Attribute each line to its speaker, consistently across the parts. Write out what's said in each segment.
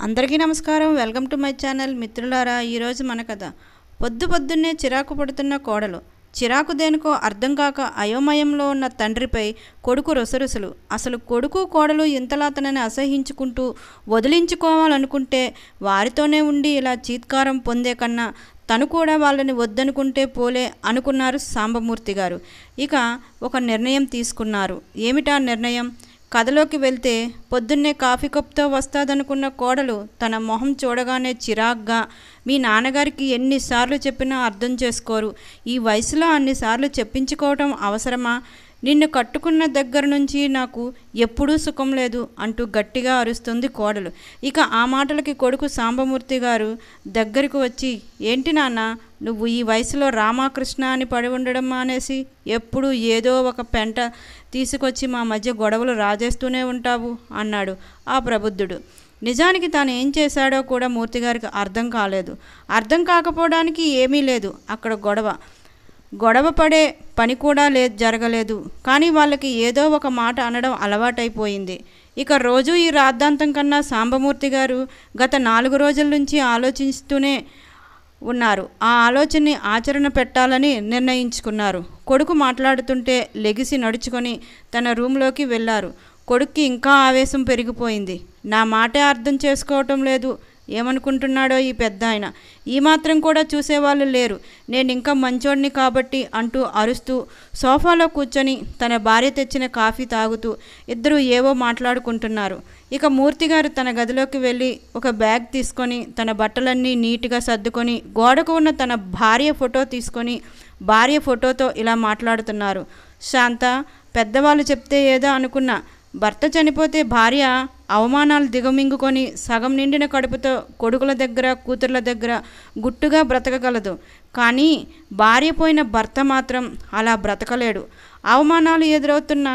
Speaker 1: అందరికీ నమస్కారం. Welcome to my channel. మిత్రులారా, ఈరోజు మన కథ పొద్దున్నే చిరాకు పడుతున్న కోడలు. చిరాకు దేనికో అర్థం కాక అయోమయంలో ఉన్న తండ్రిపై కొడుకు రొసరుసలు. అసలు కొడుకు కోడలు ఇంతలా తనని అసహించుకుంటూ వదిలించుకోవాలనుకుంటే వారితోనే ఉండి ఇలా చీత్కారం పొందే కన్నా తను కూడా వాళ్ళని వద్దనుకుంటే పోలే అనుకున్నారు సాంబమూర్తి గారు. ఇక ఒక నిర్ణయం తీసుకున్నారు. ఏమిటా నిర్ణయం? కథలోకి వెళ్తే పొద్దున్నే కాఫీ కప్తో వస్తాదనుకున్న కోడలు తన మొహం చూడగానే చిరాగ్గా, మీ నాన్నగారికి ఎన్నిసార్లు చెప్పినా అర్థం చేసుకోరు, ఈ వయసులో అన్నిసార్లు చెప్పించుకోవటం అవసరమా, నిన్ను కట్టుకున్న దగ్గర నుంచి నాకు ఎప్పుడూ సుఖం లేదు అంటూ గట్టిగా అరుస్తుంది కోడలు. ఇక ఆ మాటలకి కొడుకు సాంబమూర్తి గారు దగ్గరకు వచ్చి, ఏంటి నాన్న నువ్వు ఈ వయసులో రామకృష్ణ అని పడి ఉండడం మానేసి ఎప్పుడు ఏదో ఒక పెంట తీసుకొచ్చి మా మధ్య గొడవలు రాజేస్తూనే ఉంటావు అన్నాడు ఆ ప్రబుద్ధుడు. నిజానికి తాను ఏం చేశాడో కూడా మూర్తిగారికి అర్థం కాలేదు. అర్థం కాకపోవడానికి ఏమీ లేదు. అక్కడ గొడవ పడే పని కూడా జరగలేదు. కానీ వాళ్ళకి ఏదో ఒక మాట అనడం అలవాటైపోయింది. ఇక రోజు ఈ రాద్ధాంతం కన్నా సాంబమూర్తి గారు గత 4 రోజుల నుంచి ఆలోచిస్తూనే ఉన్నారు. ఆ ఆలోచనని ఆచరణ పెట్టాలని నిర్ణయించుకున్నారు. కొడుకు మాట్లాడుతుంటే లెగిసి నడుచుకొని తన రూమ్లోకి వెళ్ళారు. కొడుక్కి ఇంకా ఆవేశం పెరిగిపోయింది. నా మాటే అర్థం చేసుకోవటం లేదు, ఏమనుకుంటున్నాడో ఈ పెద్ద ఆయన, ఈ మాత్రం కూడా చూసేవాళ్ళు లేరు, నేను ఇంకా మంచోడిని కాబట్టి అంటూ అరుస్తూ సోఫాలో కూర్చొని తన భార్య తెచ్చిన కాఫీ తాగుతూ ఇద్దరూ ఏవో మాట్లాడుకుంటున్నారు. ఇక మూర్తిగారు తన గదిలోకి వెళ్ళి ఒక బ్యాగ్ తీసుకొని తన బట్టలన్నీ నీట్గా సర్దుకొని గోడకు ఉన్న తన భార్య ఫోటో తీసుకొని భార్య ఫోటోతో ఇలా మాట్లాడుతున్నారు. శాంత, పెద్దవాళ్ళు చెప్తే ఏదో అనుకున్నా, భర్త చనిపోతే భార్య అవమానాలు దిగమింగుకొని సగం నిండిన కడుపుతో కొడుకుల దగ్గర కూతుర్ల దగ్గర గుట్టుగా బ్రతకగలదు. కానీ భార్య పోయిన భర్త మాత్రం అలా బ్రతకలేడు. అవమానాలు ఎదురవుతున్న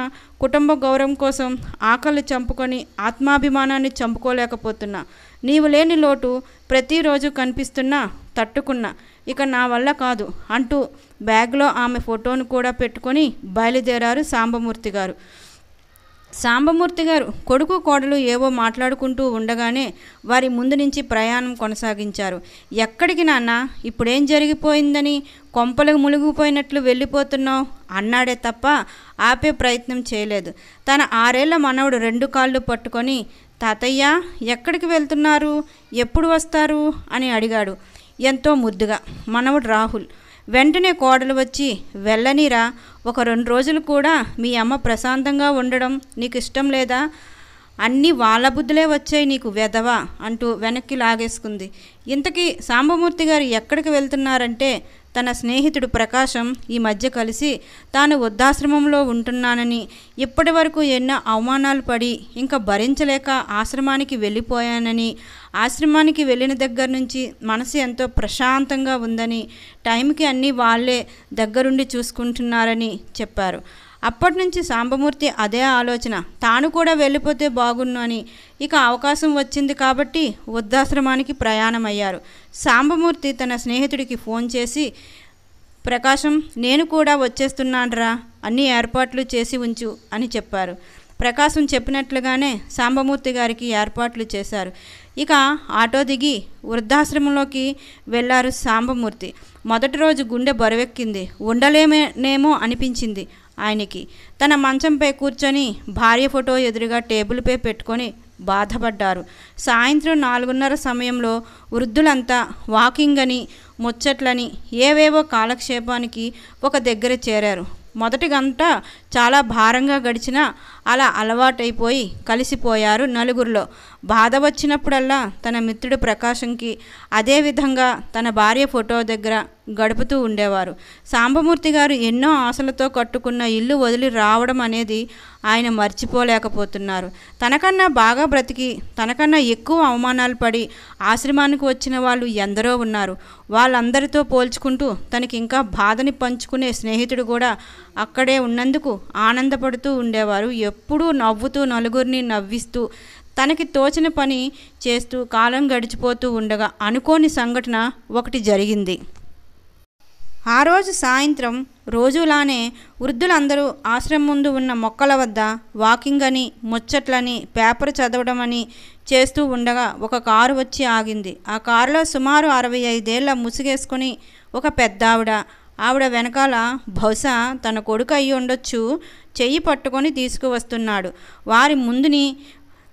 Speaker 1: కుటుంబ గౌరవం కోసం ఆకలి చంపుకొని ఆత్మాభిమానాన్ని చంపుకోలేకపోతున్నా. నీవు లేని లోటు ప్రతిరోజు కనిపిస్తున్నా తట్టుకున్నా. ఇక నా వల్ల కాదు అంటూ బ్యాగ్లో ఆమె ఫోటోను కూడా పెట్టుకొని బయలుదేరారు సాంబమూర్తి గారు. సాంబమూర్తి గారు కొడుకు కోడలు ఏవో మాట్లాడుకుంటూ ఉండగానే వారి ముందు నుంచి ప్రయాణం కొనసాగించారు. ఎక్కడికి నాన్న, ఇప్పుడేం జరిగిపోయిందని కొంపలకు మునిగిపోయినట్లు వెళ్ళిపోతున్నావు అన్నాడే తప్ప ఆపే ప్రయత్నం చేయలేదు. తన 6 ఏళ్ల మనవడు 2 కాళ్ళు పట్టుకొని, తాతయ్య ఎక్కడికి వెళ్తున్నారు, ఎప్పుడు వస్తారు అని అడిగాడు ఎంతో ముద్దుగా. మనవడు రాహుల్. వెంటనే కోడలు వచ్చి, వెళ్ళనిరా, ఒక 2 రోజులు కూడా మీ అమ్మ ప్రశాంతంగా ఉండడం నీకు ఇష్టం లేదా, అన్నీ వాళ్ళ బుద్ధులే వచ్చాయి నీకు వెధవా అంటూ వెనక్కి లాగేసుకుంది. ఇంతకీ సాంబమూర్తి గారు ఎక్కడికి వెళ్తున్నారంటే, తన స్నేహితుడు ప్రకాశం ఈ మధ్య కలిసి తాను వృద్ధాశ్రమంలో ఉంటున్నానని, ఇప్పటి వరకు ఎన్నో అవమానాలు పడి ఇంకా భరించలేక ఆశ్రమానికి వెళ్ళిపోయానని, ఆశ్రమానికి వెళ్ళిన దగ్గర నుంచి మనసు ఎంతో ప్రశాంతంగా ఉందని, టైంకి అన్నీ వాళ్ళే దగ్గరుండి చూసుకుంటున్నారని చెప్పారు. అప్పటి నుంచి సాంబమూర్తి అదే ఆలోచన, తాను కూడా వెళ్ళిపోతే బాగున్ను అని. ఇక అవకాశం వచ్చింది కాబట్టి వృద్ధాశ్రమానికి ప్రయాణమయ్యారు. సాంబమూర్తి తన స్నేహితుడికి ఫోన్ చేసి, ప్రకాశం నేను కూడా వచ్చేస్తున్నానరా, అన్ని ఏర్పాట్లు చేసి ఉంచు అని చెప్పారు. ప్రకాశం చెప్పినట్లుగానే సాంబమూర్తి గారికి ఏర్పాట్లు చేశారు. ఇక ఆటో దిగి వృద్ధాశ్రమంలోకి వెళ్ళారు సాంబమూర్తి. మొదటి రోజు గుండె బరువెక్కింది, ఉండలేమేమో అనిపించింది ఆయనకి. తన మంచంపై కూర్చొని భార్య ఫోటో ఎదురుగా టేబుల్పై పెట్టుకొని బాధపడ్డారు. సాయంత్రం 4:30 సమయంలో వృద్ధులంతా వాకింగ్ అని, ముచ్చట్లని, ఏవేవో కాలక్షేపానికి ఒక దగ్గర చేరారు. మొదటి గంట చాలా భారంగా గడిచినా అలా అలవాటైపోయి కలిసిపోయారు నలుగురిలో. బాధ వచ్చినప్పుడల్లా తన మిత్రుడు ప్రకాశంకి అదేవిధంగా తన భార్య ఫోటో దగ్గర గడుపుతూ ఉండేవారు. సాంబమూర్తి గారు ఎన్నో ఆశలతో కట్టుకున్న ఇల్లు వదిలి రావడం అనేది ఆయన మర్చిపోలేకపోతున్నారు. తనకన్నా బాగా బ్రతికి తనకన్నా ఎక్కువ అవమానాలు పడి ఆశ్రమానికి వచ్చిన వాళ్ళు ఎందరో ఉన్నారు. వాళ్ళందరితో పోల్చుకుంటూ తనకి ఇంకా బాధని పంచుకునే స్నేహితుడు కూడా అక్కడే ఉన్నందుకు ఆనందపడుతూ ఉండేవారు. ఎప్పుడూ నవ్వుతూ నలుగురిని నవ్విస్తూ తనకి తోచిన పని చేస్తూ కాలం గడిచిపోతూ ఉండగా అనుకోని సంఘటన ఒకటి జరిగింది. ఆ రోజు సాయంత్రం రోజులానే వృద్ధులందరూ ఆశ్రమం ముందు ఉన్న మొక్కల వద్ద వాకింగ్ అని, ముచ్చట్లని, పేపర్ చదవడం అని చేస్తూ ఉండగా ఒక కారు వచ్చి ఆగింది. ఆ కారులో సుమారు 65 ఏళ్ల ముసుగేసుకొని ఒక పెద్దావిడ, ఆవిడ వెనకాల బహుశా తన కొడుకు అయ్యి ఉండొచ్చు, చెయ్యి పట్టుకొని తీసుకువస్తున్నాడు.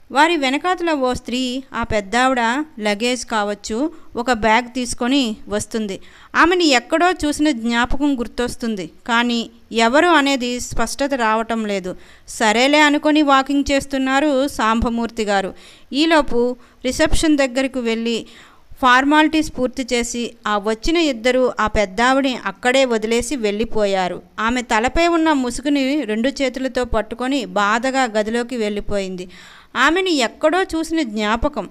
Speaker 1: వారి వెనకాతల ఓ స్త్రీ, ఆ పెద్దావిడ లగేజ్ కావచ్చు, ఒక బ్యాగ్ తీసుకొని వస్తుంది. ఆమెని ఎక్కడో చూసిన జ్ఞాపకం గుర్తొస్తుంది, కానీ ఎవరు అనేది స్పష్టత రావటం లేదు. సరేలే అనుకొని వాకింగ్ చేస్తున్నారు సాంబమూర్తి గారు. ఈలోపు రిసెప్షన్ దగ్గరకు వెళ్ళి ఫార్మాలిటీస్ పూర్తి చేసి ఆ వచ్చిన ఇద్దరు ఆ పెద్దావిడిని అక్కడే వదిలేసి వెళ్ళిపోయారు. ఆమె తలపై ఉన్న ముసుగుని 2 చేతులతో పట్టుకొని బాధగా గదిలోకి వెళ్ళిపోయింది. ఆమెని ఎక్కడో చూసిన జ్ఞాపకం.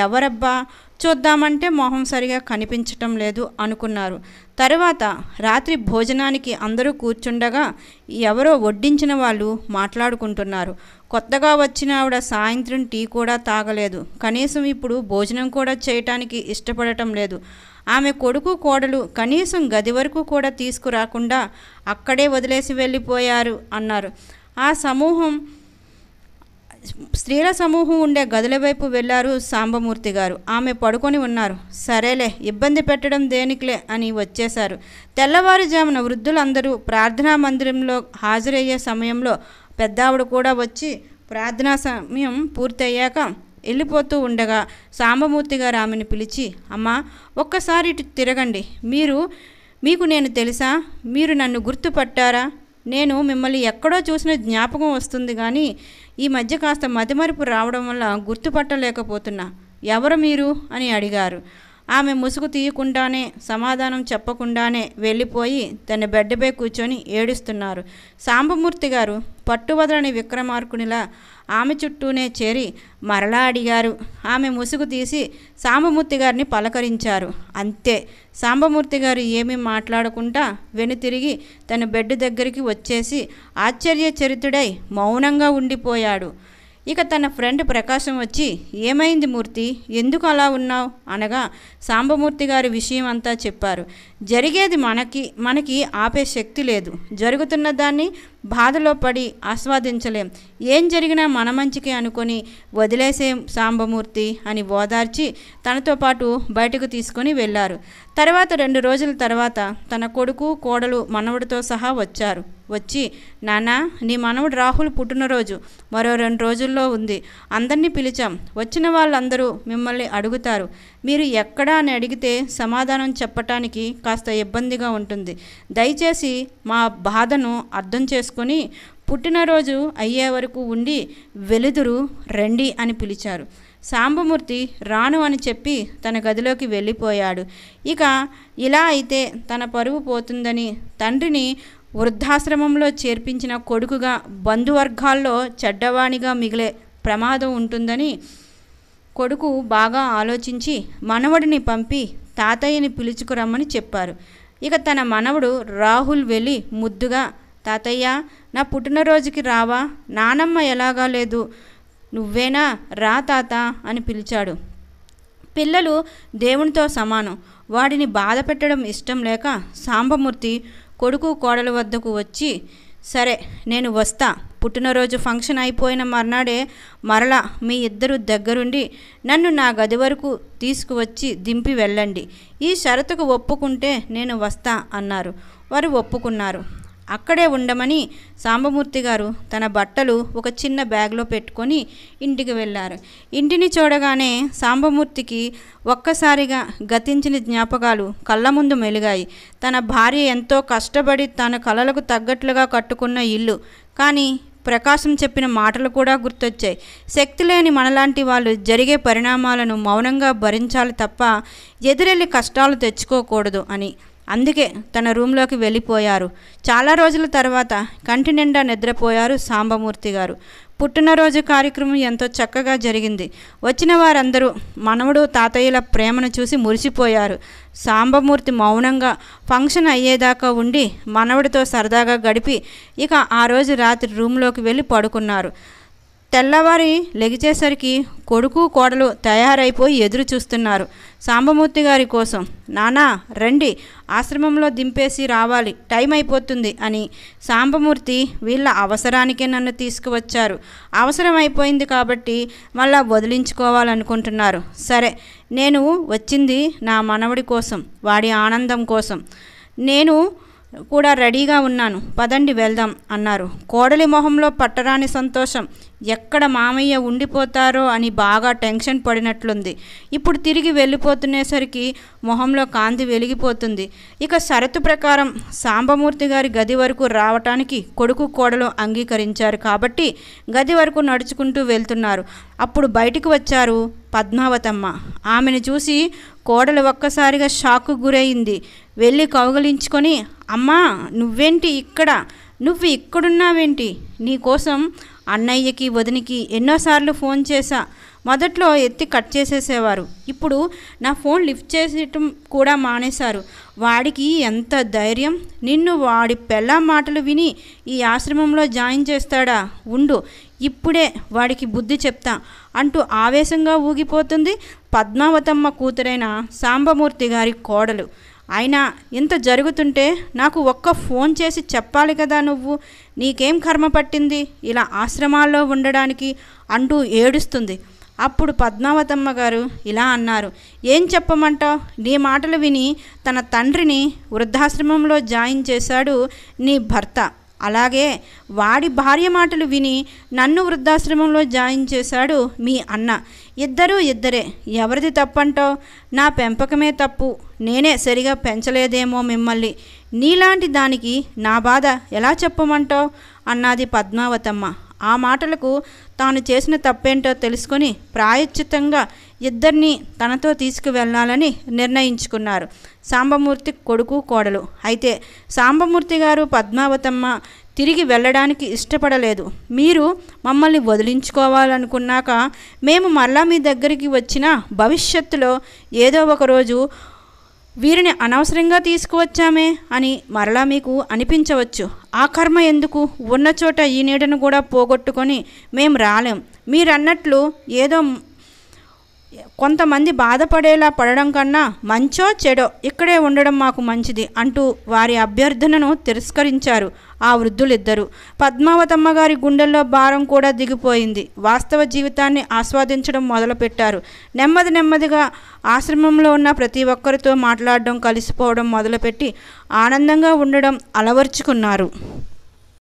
Speaker 1: ఎవరబ్బా, చూద్దామంటే మొహం సరిగా కనిపించటం లేదు అనుకున్నారు. తరువాత రాత్రి భోజనానికి అందరూ కూర్చుండగా ఎవరో వడ్డించిన వాళ్ళు మాట్లాడుకుంటున్నారు. కొత్తగా వచ్చిన ఆవిడ సాయంత్రం టీ కూడా తాగలేదు. కనీసం ఇప్పుడు భోజనం కూడా చేయటానికి ఇష్టపడటం లేదు. ఆమె కొడుకు కోడలు కనీసం గది వరకు కూడా తీసుకురాకుండా అక్కడే వదిలేసి వెళ్ళిపోయారు అన్నారు. ఆ స్త్రీల సమూహం ఉండే గదుల వైపు వెళ్ళారు సాంబమూర్తి గారు. ఆమె పడుకొని ఉన్నారు. సరేలే, ఇబ్బంది పెట్టడం దేనికిలే అని వచ్చేశారు. తెల్లవారుజామున వృద్ధులందరూ ప్రార్థనా మందిరంలో హాజరయ్యే సమయంలో పెద్దావిడ కూడా వచ్చి ప్రార్థనా సమయం పూర్తయ్యాక వెళ్ళిపోతూ ఉండగా సాంబమూర్తి గారు ఆమెను పిలిచి, అమ్మా, ఒక్కసారి ఇటు తిరగండి. మీకు నేను తెలుసా? మీరు నన్ను గుర్తుపట్టారా? నేను మిమ్మల్ని ఎక్కడో చూసిన జ్ఞాపకం వస్తుంది, కానీ ఈ మధ్య కాస్త మతిమరుపు రావడం వల్ల గుర్తుపట్టలేకపోతున్నా. ఎవరు మీరు అని అడిగారు. ఆమె ముసుగు తీయకుండానే, సమాధానం చెప్పకుండానే వెళ్ళిపోయి తన బెడ్పై కూర్చొని ఏడుస్తున్నారు. సాంబమూర్తి గారు పట్టువదలని విక్రమార్కునిలా ఆమె చుట్టూనే చేరి మరలా అడిగారు. ఆమె ముసుగు తీసి సాంబమూర్తి గారిని పలకరించారు. అంతే. సాంబమూర్తి గారు ఏమీ మాట్లాడకుండా వెనుతిరిగి తన బెడ్ దగ్గరికి వచ్చేసి ఆశ్చర్యచరితుడై మౌనంగా ఉండిపోయాడు. ఇక తన ఫ్రెండ్ ప్రకాశం వచ్చి, ఏమైంది మూర్తి, ఎందుకు అలా ఉన్నావు అనగా సాంబమూర్తి గారి విషయం అంతా చెప్పారు. జరిగేది మనకి ఆపే శక్తి లేదు. జరుగుతున్న దాన్ని బాధలో పడి ఆస్వాదించలేం. ఏం జరిగినా మన మంచికే అనుకొని వదిలేసేం సాంబమూర్తి అని ఓదార్చి తనతో పాటు బయటకు తీసుకొని వెళ్ళారు. తర్వాత 2 రోజుల తర్వాత తన కొడుకు, కోడలు, మనవడితో సహా వచ్చి, నాన్న, నీ మనవడు రాహుల్ పుట్టినరోజు మరో 2 రోజుల్లో ఉంది. అందరినీ పిలిచాం. వచ్చిన వాళ్ళందరూ మిమ్మల్ని అడుగుతారు. మీరు ఎక్కడా అని అడిగితే సమాధానం చెప్పటానికి కాస్త ఇబ్బందిగా ఉంటుంది. దయచేసి మా బాధను అర్థం చేసుకొని పుట్టినరోజు అయ్యే వరకు ఉండి వెలుదురు రండి అని పిలిచారు. సాంబమూర్తి రాను అని చెప్పి తన గదిలోకి వెళ్ళిపోయాడు. ఇక ఇలా అయితే తన పరువు పోతుందని తండ్రిని వృద్ధాశ్రమంలో చేర్పించిన కొడుకుగా బంధువర్గాల్లో చెడ్డవాణిగా మిగిలే ప్రమాదం ఉంటుందని కొడుకు బాగా ఆలోచించి మనవడిని పంపి తాతయ్యని పిలుచుకురమ్మని చెప్పారు. ఇక తన మనవడు రాహుల్ వెళ్ళి ముద్దుగా, తాతయ్య, నా పుట్టినరోజుకి రావా? నానమ్మ ఎలాగా లేదు, నువ్వేనా, రా తాత అని పిలిచాడు. పిల్లలు దేవునితో సమానం. వాడిని బాధ పెట్టడం ఇష్టం లేక సాంబమూర్తి కొడుకు కోడల వద్దకు వచ్చి, సరే నేను వస్తా. పుట్టినరోజు ఫంక్షన్ అయిపోయిన మర్నాడే మరలా మీ ఇద్దరు దగ్గరుండి నన్ను నా గది వరకు తీసుకువచ్చి దింపి వెళ్ళండి. ఈ షరతుకు ఒప్పుకుంటే నేను వస్తా అన్నారు. వారు ఒప్పుకున్నారు. అక్కడే ఉండమని సాంబమూర్తి గారు తన బట్టలు ఒక చిన్న బ్యాగ్లో పెట్టుకొని ఇంటికి వెళ్ళారు. ఇంటిని చూడగానే సాంబమూర్తికి ఒక్కసారిగా గతించిన జ్ఞాపకాలు కళ్ళ ముందు మెలిగాయి. తన భార్య ఎంతో కష్టపడి తన కలలకు తగ్గట్లుగా కట్టుకున్న ఇల్లు, కానీ ప్రకాశం చెప్పిన మాటలు కూడా గుర్తొచ్చాయి. శక్తి లేని మనలాంటి వాళ్ళు జరిగే పరిణామాలను మౌనంగా భరించాలి తప్ప ఎదురెళ్ళి కష్టాలు తెచ్చుకోకూడదు అని. అందుకే తన రూమ్లోకి వెళ్ళిపోయారు. చాలా రోజుల తర్వాత కంటి నిండా నిద్రపోయారు సాంబమూర్తి గారు. పుట్టినరోజు కార్యక్రమం ఎంతో చక్కగా జరిగింది. వచ్చిన వారందరూ మనవడు, తాతయ్యల ప్రేమను చూసి మురిసిపోయారు. సాంబమూర్తి మౌనంగా ఫంక్షన్ అయ్యేదాకా ఉండి మనవడితో సరదాగా గడిపి ఇక ఆ రోజు రాత్రి రూమ్లోకి వెళ్ళి పడుకున్నారు. తెల్లవారి లెగిచేసరికి కొడుకు కోడలు తయారైపోయి ఎదురు చూస్తున్నారు సాంబమూర్తి గారి కోసం. నానా రండి, ఆశ్రమంలో దింపేసి రావాలి, టైం అయిపోతుంది అని. సాంబమూర్తి వీళ్ళ అవసరానికే నన్ను తీసుకువచ్చారు, అవసరం అయిపోయింది కాబట్టి మళ్ళా వదిలించుకోవాలనుకుంటున్నారు. సరే, నేను వచ్చింది నా మనవడి కోసం, వాడి ఆనందం కోసం. నేను కూడా రెడీగా ఉన్నాను, పదండి వెళ్దాం అన్నారు. కోడలి మొహంలో పట్టరాని సంతోషం. ఎక్కడ మామయ్య ఉండిపోతారో అని బాగా టెన్షన్ పడినట్లుంది. ఇప్పుడు తిరిగి వెళ్ళిపోతునేసరికి మొహంలో కాంతి వెలిగిపోతుంది. ఇక షరతు ప్రకారం సాంబమూర్తి గారి గది వరకు రావటానికి కొడుకు కోడలు అంగీకరించారు కాబట్టి గది వరకు నడుచుకుంటూ వెళ్తున్నారు. అప్పుడు బయటికి వచ్చారు పద్మావతమ్మ. ఆమెను చూసి కోడలు ఒక్కసారిగా షాక్కు గురయింది. వెళ్ళి కౌగలించుకొని, అమ్మా నువ్వేంటి ఇక్కడ, నువ్వు ఇక్కడున్నావేంటి? నీకోసం అన్నయ్యకి వదినికి ఎన్నోసార్లు ఫోన్ చేశా. మొదట్లో ఎత్తి కట్ చేసేసేవారు, ఇప్పుడు నా ఫోన్ లిఫ్ట్ చేసేయటం కూడా మానేశారు. వాడికి ఎంత ధైర్యం! నిన్ను వాడి పెళ్ళాం మాటలు విని ఈ ఆశ్రమంలో జాయిన్ చేస్తాడా? ఉండు, ఇప్పుడే వాడికి బుద్ధి చెప్తా అంటూ ఆవేశంగా ఊగిపోతుంది పద్మావతమ్మ కూతురైన సాంబమూర్తి గారి కోడలు. అయినా ఇంత జరుగుతుంటే నాకు ఒక్క ఫోన్ చేసి చెప్పాలి కదా, నువ్వు నీకేం కర్మ పట్టింది ఇలా ఆశ్రమాల్లో ఉండడానికి అంటూ ఏడుస్తుంది. అప్పుడు పద్మావతమ్మ గారు ఇలా అన్నారు, ఏం చెప్పమంటావు? నీ మాటలు విని తన తండ్రిని వృద్ధాశ్రమంలో జాయిన్ చేశాడు నీ భర్త, అలాగే వాడి భార్య మాటలు విని నన్ను వృద్ధాశ్రమంలో జాయిన్ చేశాడు మీ అన్న. ఇద్దరే. ఎవరిది తప్పంటావు? నా పెంపకమే తప్పు, నేనే సరిగా పెంచలేదేమో మిమ్మల్ని. నీలాంటి దానికి నా బాధ ఎలా చెప్పమంటావు అన్నది పద్మావతమ్మ. ఆ మాటలకు తాను చేసిన తప్పేంటో తెలుసుకొని ప్రాయశ్చిత్తంగా ఇద్దరిని తనతో తీసుకువెళ్ళాలని నిర్ణయించుకున్నారు సాంబమూర్తి కొడుకు కోడలు. అయితే సాంబమూర్తి గారు పద్మావతమ్మ తిరిగి వెళ్ళడానికి ఇష్టపడలేదు. మీరు మమ్మల్ని వదిలించుకోవాలనుకున్నాక మేము మరలా మీ దగ్గరికి వచ్చిన భవిష్యత్తులో ఏదో ఒకరోజు వీరిని అనవసరంగా తీసుకువచ్చామే అని మరలా మీకు అనిపించవచ్చు. ఆ కర్మ ఎందుకు? ఉన్న చోట ఈ నీడను కూడా పోగొట్టుకొని మేము రాలేం. మీరన్నట్లు ఏదో కొంతమంది బాధపడేలా పడడం కన్నా మంచో చెడో ఇక్కడే ఉండడం మాకు మంచిది అంటూ వారి అభ్యర్థనను తిరస్కరించారు ఆ వృద్ధులిద్దరూ. పద్మావతమ్మ గారి గుండెల్లో భారం కూడా దిగిపోయింది. వాస్తవ జీవితాన్ని ఆస్వాదించడం మొదలుపెట్టారు. నెమ్మదిగా ఆశ్రమంలో ఉన్న ప్రతి ఒక్కరితో మాట్లాడడం, కలిసిపోవడం మొదలుపెట్టి ఆనందంగా ఉండడం అలవర్చుకున్నారు.